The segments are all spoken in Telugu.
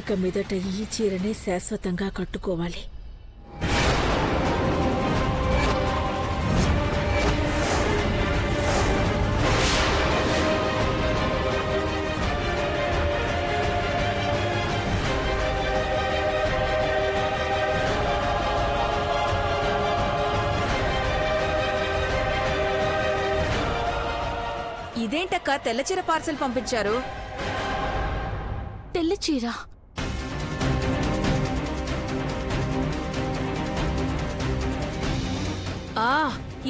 ఇక మీదట ఈ చీరనే శాశ్వతంగా కట్టుకోవాలి. ఇదేంటక్క తెల్లచీర పార్సల్ పంపించారు? తెల్లచీర?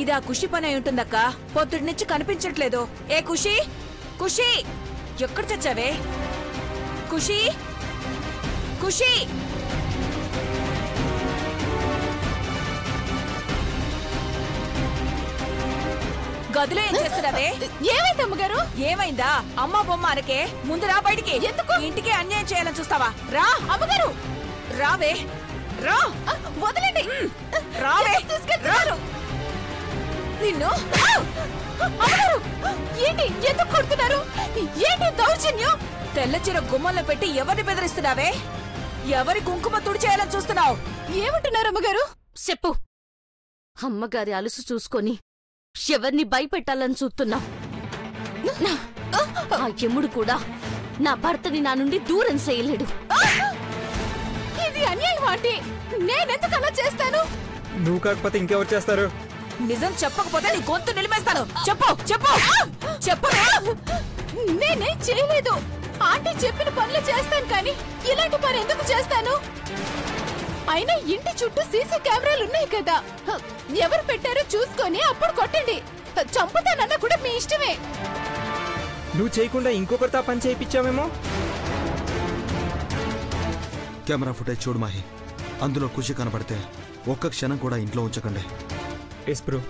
ఇది ఆ ఖుషి పని అయి ఉంటుందక్క. పొద్దుటి నుంచి కనిపించట్లేదు. ఏ ఖుషి, ఖుషి ఎక్కడ చచ్చావే? ఖుషి, ఖుషి గదిలో ఏం చేస్తున్నావే? ఏమైంది అమ్మగారు? ఏమైందా? అమ్మ బొమ్మ అనకే, ముందు రా బయటికి. ఎందుకు ఇంటికి అన్యాయం చేయాలని చూస్తావా? రా అమ్మగారు, రావే, రా. వదలండి, రావే, తీసుకెళ్తారు నిన్ను. ఏంటి ఎందుకు కొడుతున్నారు? ఏంటి దౌర్జన్యం? తెల్లచీర గుమ్మంలో పెట్టి ఎవరిని బెదిరిస్తున్నావే? ఎవరి కుంకుమ తుడి చేయాలని చూస్తున్నావు? ఏమంటున్నారు అమ్మగారు? చెప్పు. అమ్మగారి అలుసు చూసుకొని ఎవరిని భయపెట్టాలని చూస్తున్నావు? ఆ యముడు కూడా నా భర్తని నా నుండి దూరం చేయలేడు. ఇది అన్యాయం ఆంటీ. నేనెందుకు అలా చేస్తాను? నువ్వు కాకపోతే ఇంకెవరు చేస్తారు? నిజం చెప్పకపోతే నీ గొంతు నిలిమేస్తాను. చెప్పు, చెప్పు, చెప్పవే. నేనేం చేయలేదు. ఆంటీ చెప్పిన పనులు చేస్తాను కానీ ఇలాంటి పని ఎందుకు చేస్తాను? అయినా ఇంటి చుట్టూ సీసీ కెమెరాలు ఉన్నాయి కదా, ఎవరు పెట్టారో చూసుకొని అప్పుడు కొట్టండి. చంపుతానన్నా కూడా మీ ఇష్టమే. నువ్వు చేయకుండా ఇంకొకరితో పని చేయించావేమో. కెమెరా ఫుటేజ్ చూడు మాహి. అందులో ఖుషి కనపడితే ఒక్క క్షణం కూడా ఇంట్లో ఉంచకండి. Yes bro.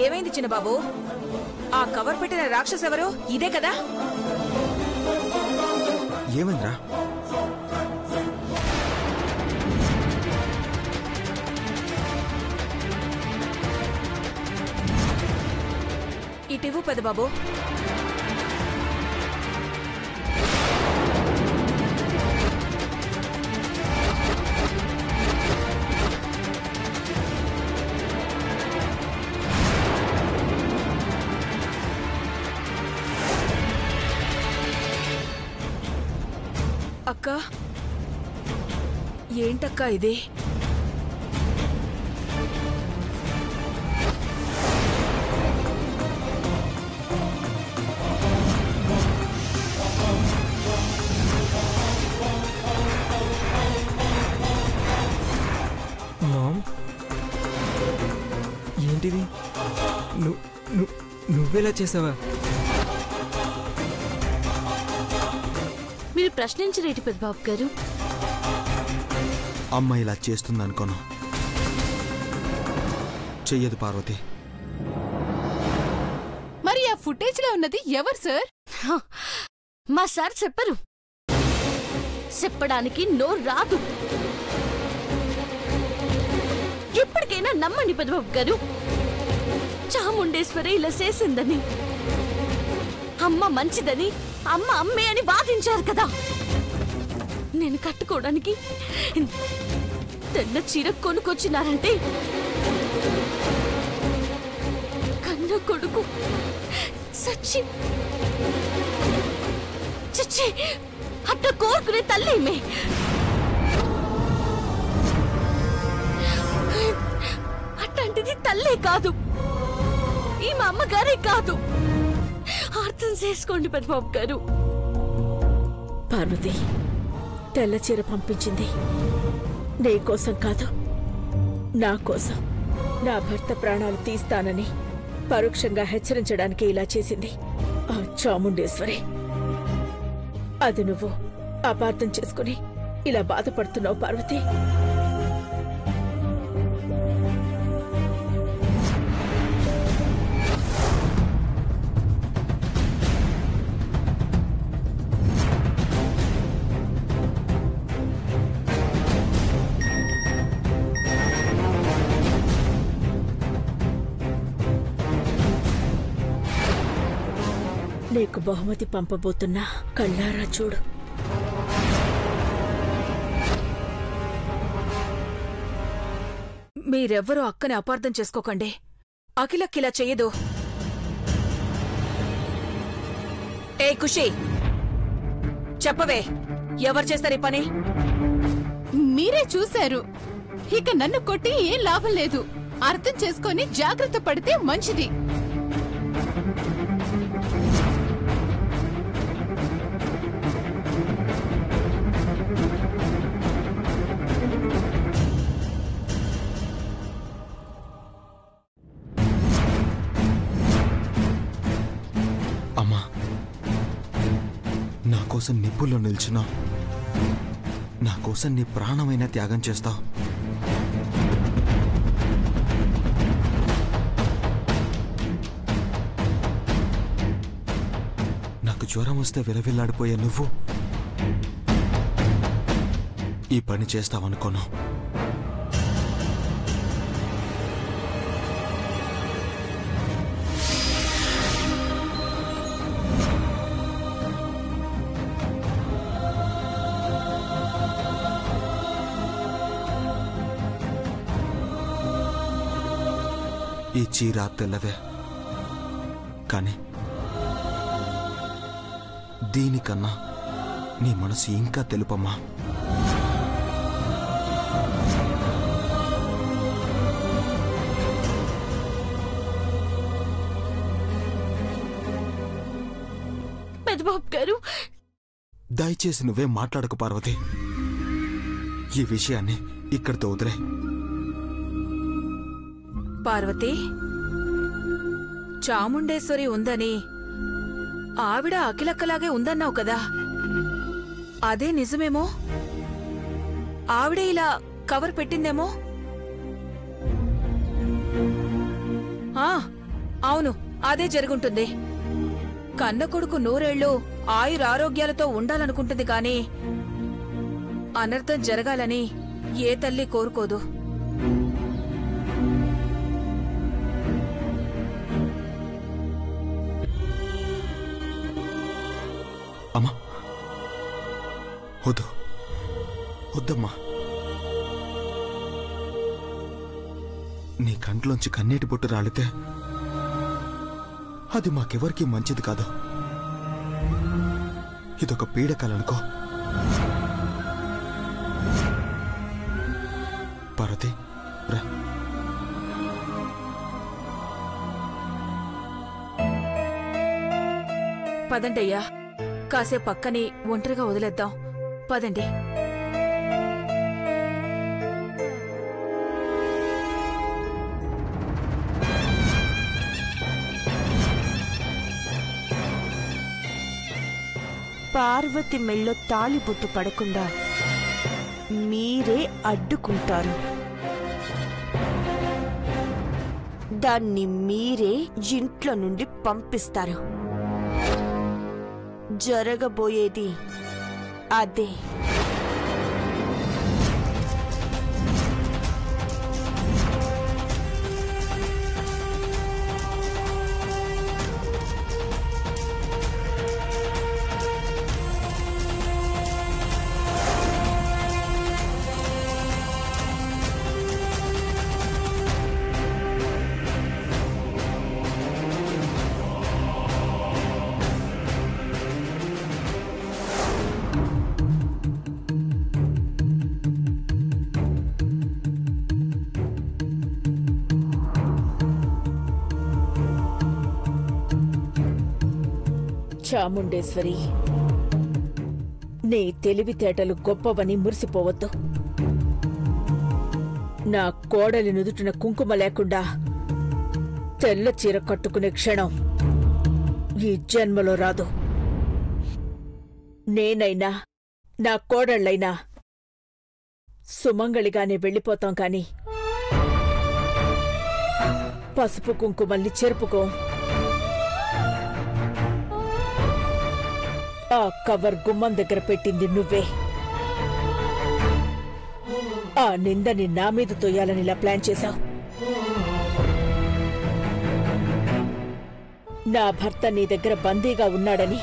ఏమైంది చిన్నబాబు? ఆ కవర్ పెట్టిన రాక్షస్ ఎవరు? ఇదే కదా? ఏమైందిరా? ఇటివ్వు పెద్దబాబు. అక్క, ఏంటక్క ఇది? మామ్, ఏంటిది? నువ్వెలా చేసావా? మీరు ప్రశ్నించరేటి పెద్దబాబు గారు? అమ్మ ఇలా చేస్తుందనుకోను. చెయ్యదు పార్వతి. మరి ఆ ఫుటేజ్ లో ఉన్నది ఎవరు సార్? మా సార్ చెప్పరు. చెప్పడానికి నోరు రాదు. ఎప్పటికైనా నమ్మండి పెద్దబాబు గారు. చాముండేశ్వరి ఇలా చేసిందని, అమ్మ మంచిదని, అమ్మ అమ్మే అని వాదించారు కదా. నేను కట్టుకోవడానికి తెల్ల చీర కొనుక్కొచ్చినారంటే కన్న కొడుకు సచ్చి చచ్చి అట్ట కోరుకునే తల్లేమే. అట్లాంటిది తల్లే కాదు, ఈ మా అమ్మగారే కాదు, అర్థం చేసుకోండి పెద్దబాబు గారు. పార్వతి తెల్ల చీర పంపించింది నీ కోసం కాదు, నా కోసం. నా భర్త ప్రాణాలు తీస్తానని పరోక్షంగా హెచ్చరించడానికి ఇలా చేసింది ఆ చాముండేశ్వరి. అది నువ్వు అపార్థం చేసుకుని ఇలా బాధపడుతున్నావు పార్వతి. నీకు బహుమతి పంపబోతున్నా కళ్ళారా చూడు. మీరెవ్వరూ అక్కని అపార్థం చేసుకోకండి. అఖిలక్కిలా చెయ్యదు. ఏ ఖుషి, చెప్పవే, ఎవరు చేస్తారు ఈ పని? మీరే చూశారు. ఇక నన్ను కొట్టి ఏం లాభం లేదు. అర్థం చేసుకొని జాగ్రత్త పడితే మంచిది. అమ్మా, నా కోసం నిప్పుల్లో నిల్చున్నా, నా కోసం నీ ప్రాణమైన త్యాగం చేస్తావు. నాకు జ్వరం వస్తే విలవిల్లాడిపోయే నువ్వు ఈ పని చేస్తావనుకోను. ఈ చీర తెల్లవే, కానీ దీనికన్నా నీ మనసు ఇంకా తెలుపమ్మా. పెద్దబాబు గారు, దయచేసి నువ్వే మాట్లాడకు పార్వతి. ఈ విషయాన్ని ఇక్కడితో వదిలే. పార్వతి, చాముండేశ్వరి ఉందని ఆవిడ అఖిలక్కలాగే ఉందన్నావు కదా, అదే నిజమేమో? ఆవిడే ఇలా కవర్ పెట్టిందేమో? అవును, అదే జరుగుంటుంది. కన్న కొడుకు నూరేళ్లు ఆయురారోగ్యాలతో ఉండాలనుకుంటుంది కాని అనర్థం జరగాలని ఏ తల్లి కోరుకోదు. అమ్మా, వద్దు, వద్దమ్మా. నీ కంట్లోంచి కన్నీటి బొట్టు రాలితే అది మాకెవరికీ మంచిది కాదు. ఇదొక పీడకలనుకో. పార్వతి, రా. పదండయ్యా, కాసేపు పక్కని ఒంటరిగా వదిలేద్దాం. పదండి. పార్వతి మెళ్ళో తాళిబొట్టు పడకుండా మీరే అడ్డుకుంటారు. దాన్ని మీరే ఇంట్లో నుండి పంపిస్తారు. జరగబోయేది అదే. చాముండేశ్వరి, నీ తెలివితేటలు గొప్పవని మురిసిపోవద్దు. నా కోడలి నుదుటిన కుంకుమ లేకుండా తెల్ల చీర కట్టుకునే క్షణం ఈ జన్మలో రాదు. నేనైనా నా కోడళ్ళైనా సుమంగళిగానే వెళ్ళిపోతాం కాని పసుపు కుంకుమల్ని చెరుపుకో. ఆ కవర్ గుమ్మం దగ్గర పెట్టింది నువ్వే. ఆ నిందని నా మీద తోయాలని ఇలా ప్లాన్ చేశావు. నా భర్త నీ దగ్గర బందీగా ఉన్నాడని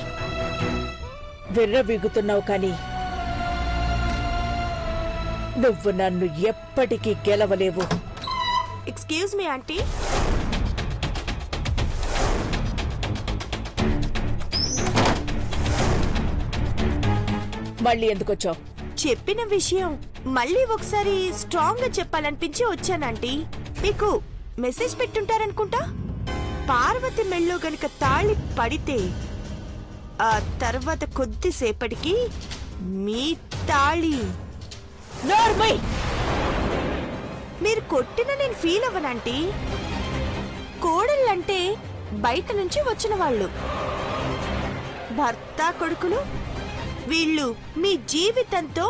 విర్రవీగుతున్నావు కాని నువ్వు నన్ను ఎప్పటికీ గెలవలేవు. Excuse me aunty. మళ్ళీ ఎందుకొచ్చావు? చెప్పిన విషయం మళ్ళీ ఒకసారి స్ట్రాంగ్ గా చెప్పాలనిపించి వచ్చానంటీ. మీకు మెసేజ్ పెట్టుంటారనుకుంటా. పార్వతి మెళ్ళో గనుక తాళి పడితే ఆ తర్వాత కొద్దిసేపటికి మీ తాళి మీరు కొట్టిన నేను ఫీల్ అవ్వనంటీ. కోడళ్ళంటే బయట నుంచి వచ్చిన వాళ్ళు. భర్త కొడుకులు వీళ్ళు మీ జీవితంతో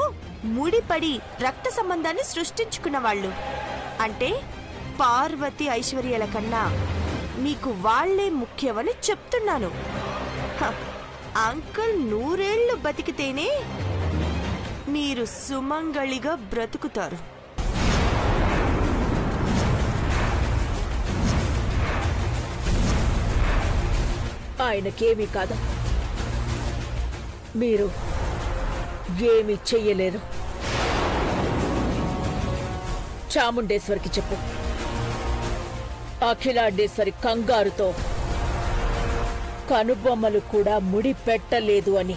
ముడిపడి రక్త సంబంధాన్ని సృష్టించుకున్న వాళ్ళు. అంటే పార్వతి ఐశ్వర్యాల కన్నా మీకు వాళ్లే ముఖ్యమని చెప్తున్నాను. అంకుల్ 100 ఏళ్లు బతికితేనే మీరు సుమంగళిగా బ్రతుకుతారు. ఆయనకేమీ కాదు. మీరు ఏమీ చెయ్యలేరు. చాముండేశ్వరికి చెప్పు, అఖిలాండేశ్వరి కంగారుతో కనుబొమ్మలు కూడా ముడి పెట్టలేదు అని.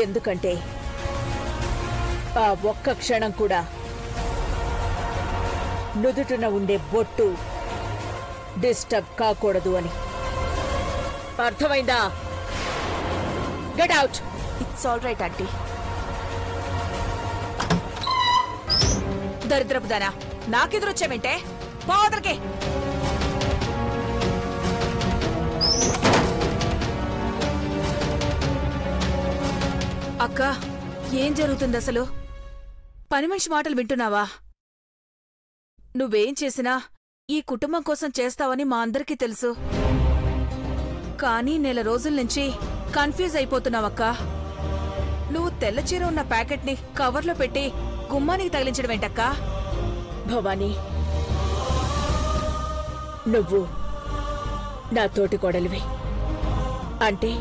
ఎందుకంటే ఆ ఒక్క క్షణం కూడా నుదుటిన ఉండే బొట్టు డిస్టర్బ్ కాకూడదు అని. అర్థమైందా? Get out. It's all right aunty. దరిద్రపు దానా, నాకెదురొచ్చావేంటే? పోదలకే. అక్క, ఏం జరుగుతుంది అసలు? పని మనిషి మాటలు వింటున్నావా? నువ్వేం చేసినా ఈ కుటుంబం కోసం చేస్తావని మా అందరికీ తెలుసు. కానీ నెల రోజుల నుంచి కన్ఫ్యూజ్ అయిపోతున్నావక్క. నువ్వు తెల్ల చీర ఉన్న ప్యాకెట్ని కవర్లో పెట్టి గుమ్మానికి తగిలించడం ఏంటక్కా? భవానీ, నువ్వు నా తోటి కోడలివి. అంటే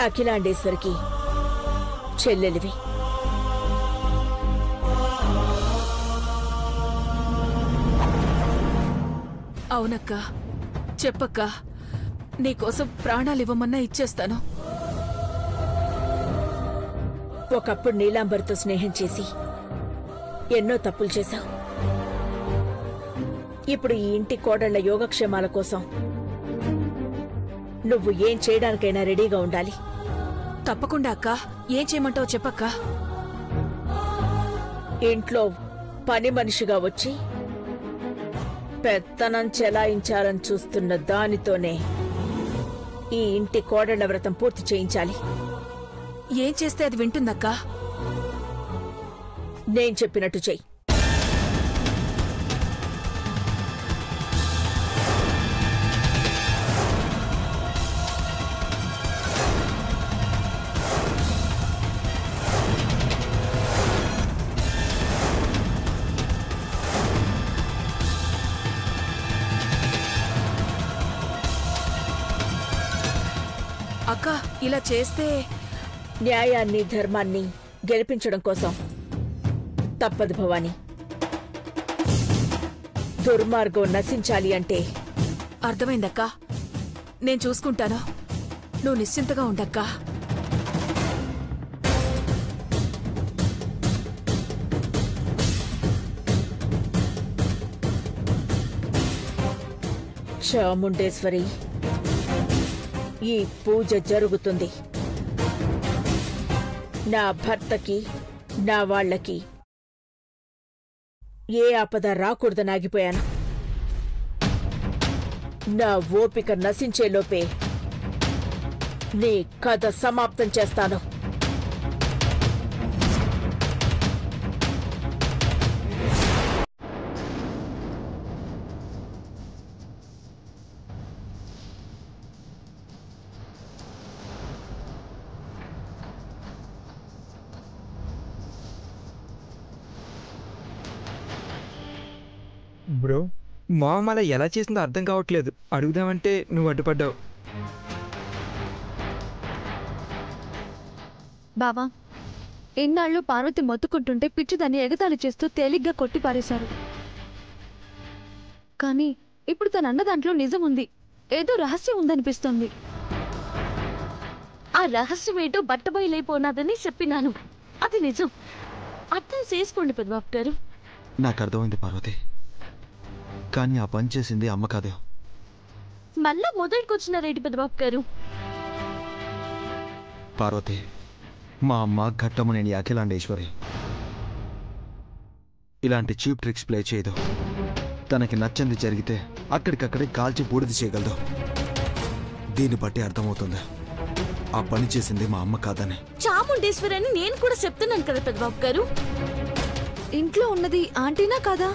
అఖిలాండేశ్వరికి చెల్లెలివి. అవునక్క, చెప్పక్క. నీకోసం ప్రాణాలివ్వమన్నా ఇచ్చేస్తాను. ఒకప్పుడు నీలాంబరితో స్నేహం చేసి ఎన్నో తప్పులు చేశావు. ఇప్పుడు ఈ ఇంటి కోడళ్ల యోగక్షేమాల కోసం నువ్వు ఏం చేయడానికైనా రెడీగా ఉండాలి. తప్పకుండా అక్క. ఏం చేయమంటావు చెప్పక్క. ఇంట్లో పని మనిషిగా వచ్చి పెత్తనం చెలాయించాలని చూస్తున్న దానితోనే ఈ ఇంటి కోడళ్ల వ్రతం పూర్తి చేయించాలి. ఏం చేస్తే అది వింటుందక్క? నేను చెప్పినట్టు చెయ్యి. అక్క, ఇలా చేస్తే న్యాయాన్ని ధర్మాన్ని గెలిపించడం కోసం తప్పదు భవానీ. దుర్మార్గం నశించాలి అంటే అర్థమైందక్కా. నేను చూసుకుంటాను. నువ్వు నిశ్చింతగా ఉండక్కా. చాముండేశ్వరి, ఈ పూజ జరుగుతుంది. నా భర్తకి, నా వాళ్ళకి ఏ ఆపద రాకూడదని ఆగిపోయాను. నా ఓపిక నశించేలోపే నీ కథ సమాప్తం చేస్తాను. బ్రో, మామ అలా ఎలా చేసిందో అర్థం కావట్లేదు. అడుగుదామంటే నువ్వు అడ్డుపడ్డావు. బావా, ఎన్నాళ్ళు పార్వతి మొత్తుకుంటుంటే పిచ్చిదాన్ని ఎగతాళి చేస్తూ తేలిగ్గా కొట్టి పారేశారు. కానీ ఇప్పుడు తనన్న దాంట్లో నిజం ఉంది. ఏదో రహస్యం ఉందనిపిస్తోంది. ఆ రహస్యం ఏంటో బట్టబయలైపోనాదని చెప్పినాను. అది నిజం. అర్థం చేసుకోండి పెద్దబాబు గారు. నాకు అర్థమైంది పార్వతి, కానీ ఆ పని చేసింది అమ్మ కాదు. మళ్ళా మొదటికొచ్చినారేంటి పెద్దబాబు గారు? పార్వతి, మా అమ్మ ఘట్టమనేని అఖిలాండేశ్వరి. ఇలాంటి చీప్ ట్రిక్స్ ప్లే చేయదు. తనకి నచ్చంది జరిగితే అక్కడికక్కడే కాల్చి బూడిద చేయగలదు. దీన్ని బట్టి అర్థమవుతుంది ఆ పని చేసింది మా అమ్మ కాదని. చాముండేశ్వరి అని నేను కూడా చెప్తున్నాను కదా పెద్దబాబు గారు. ఇంట్లో ఉన్నది ఆంటీనా కాదా?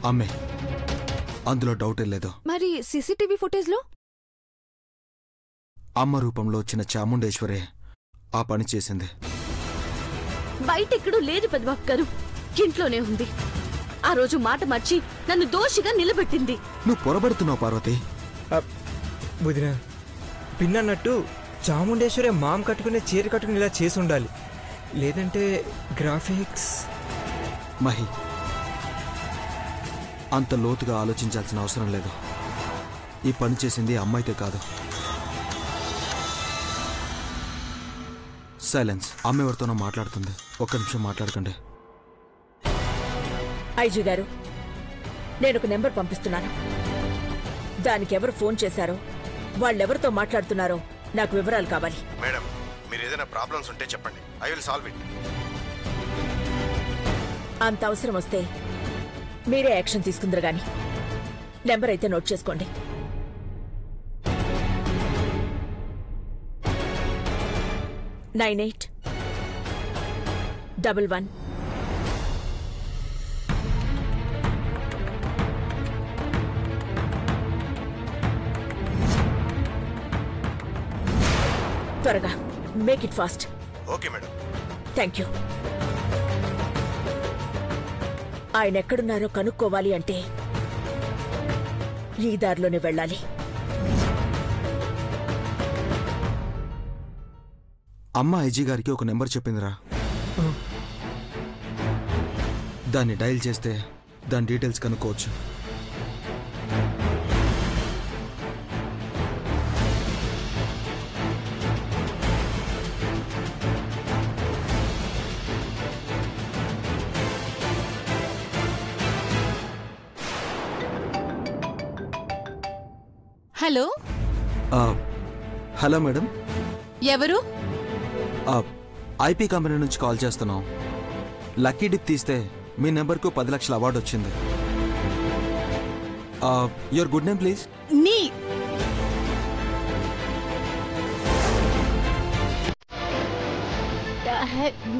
అమ్మే, అందులో డౌటే లేదు. మరి సీసీటీవీ ఫుటేజ్ లో అమ్మ రూపంలో వచ్చిన చాముండేశ్వరే ఆ పని చేసింది. బయటెక్కడూ లేదు పెద్దబాబు గారు, ఇంట్లోనే ఉంది. ఆ రోజు మాట మర్చి నన్ను దోషిగా నిలబెట్టింది. నువ్వు పొరబడుతున్నావు పార్వతి. వదినా, పిన్నన్నట్టు చాముండేశ్వరి మామ కట్టుకునే చీర కట్టుకుని ఇలా చేసి ఉండాలి. లేదంటే గ్రాఫిక్స్. మహి, అంత లోతుగా ఆలోచించాల్సిన అవసరం లేదు. ఈ పని చేసింది అమ్మాయితే కాదు. సైలెన్స్. అమ్మ ఎవరితోనో మాట్లాడుతుంది. ఒక్క నిమిషం మాట్లాడకండి. ఐజీ గారు, నేను ఒక నెంబర్ పంపిస్తున్నాను. దానికి ఎవరు ఫోన్ చేశారో, వాళ్ళెవరితో మాట్లాడుతున్నారో నాకు వివరాలు కావాలి. మేడం, మీరు ఏదైనా ప్రాబ్లమ్స్ ఉంటే చెప్పండి. I will solve it. అంత అవసరం వస్తే మీరే యాక్షన్ తీసుకుందరు గాని నెంబర్ అయితే నోట్ చేసుకోండి. 9811. త్వరగా, make it fast. Okay madam. Thank you. ఆయన ఎక్కడున్నారో కనుక్కోవాలి అంటే ఈ దారిలోనే వెళ్ళాలి. అమ్మ ఐజీ గారికి ఒక నెంబర్ చెప్పిందిరా. దాన్ని డయల్ చేస్తే దాని డీటెయిల్స్ కనుక్కోవచ్చు. హలో. హలో మేడం, ఎవరు? ఐపీ కంపెనీ నుంచి కాల్ చేస్తున్నాం. లక్కీ డిప్ తీస్తే మీ నెంబర్కు 10 లక్షల అవార్డు వచ్చింది. Your good name please. నీ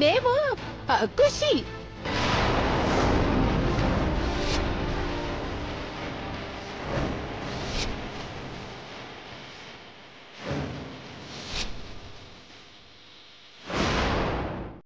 మేము ఖుషి.